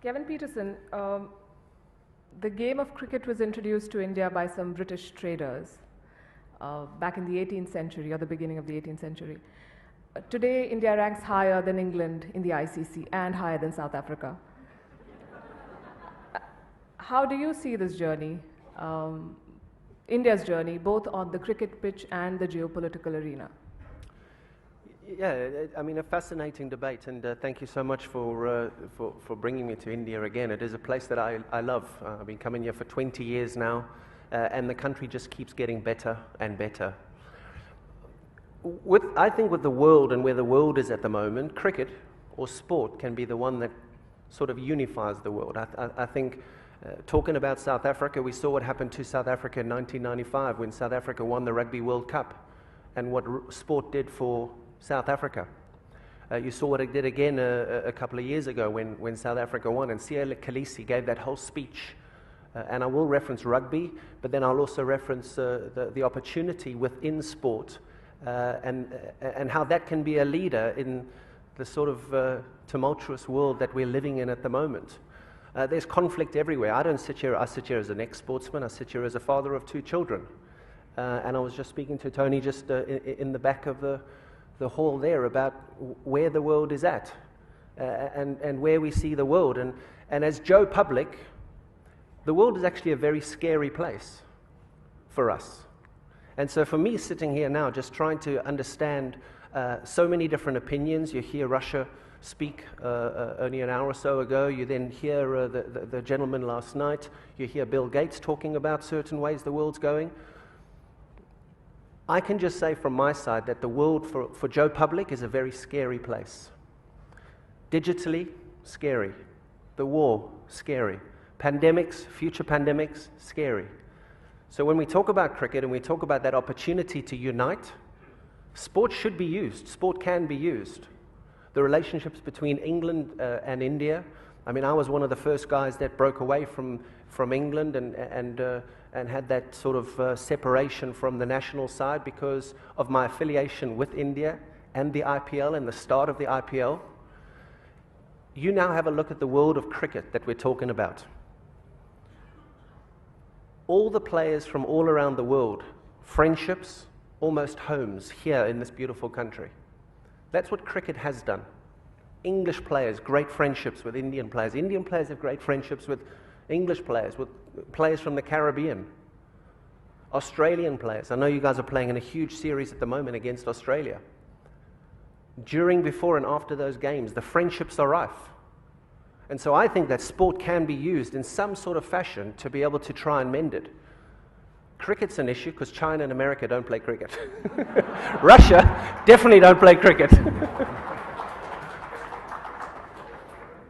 Kevin Pietersen, the game of cricket was introduced to India by some British traders back in the 18th century or the beginning of the 18th century. Today, India ranks higher than England in the ICC and higher than South Africa. How do you see this journey, India's journey, both on the cricket pitch and the geopolitical arena? Yeah, I mean, a fascinating debate, and thank you so much for bringing me to India again. It is a place that I love. I've been coming here for 20 years now, and the country just keeps getting better and better. I think with the world and where the world is at the moment, cricket or sport can be the one that sort of unifies the world. I think talking about South Africa, we saw what happened to South Africa in 1995 when South Africa won the Rugby World Cup, and what sport did for South Africa. You saw what it did again a couple of years ago when South Africa won, and Siya Kolisi gave that whole speech. And I will reference rugby, but then I'll also reference the opportunity within sport and how that can be a leader in the sort of tumultuous world that we're living in at the moment. There's conflict everywhere. I sit here as an ex-sportsman. I sit here as a father of 2 children. And I was just speaking to Tony just in the back of the hall there about where the world is at and where we see the world. And as Joe Public, the world is actually a very scary place for us. And so for me, sitting here now, just trying to understand so many different opinions. You hear Russia speak only an hour or so ago. You then hear the gentleman last night. You hear Bill Gates talking about certain ways the world's going. I can just say from my side that the world for Joe Public is a very scary place. Digitally, scary. The war, scary. Pandemics, future pandemics, scary. So when we talk about cricket and we talk about that opportunity to unite, sport should be used. Sport can be used. The relationships between England and India. I mean, I was one of the first guys that broke away from England and had that sort of separation from the national side because of my affiliation with India and the IPL and the start of the IPL. You now have a look at the world of cricket that we're talking about. All the players from all around the world, friendships, almost homes here in this beautiful country. That's what cricket has done. English players, great friendships with Indian players. Indian players have great friendships with English players, with players from the Caribbean. Australian players. I know you guys are playing in a huge series at the moment against Australia. During, before, and after those games, the friendships are rife. And so I think that sport can be used in some sort of fashion to be able to try and mend it. Cricket's an issue because China and America don't play cricket. Russia definitely don't play cricket.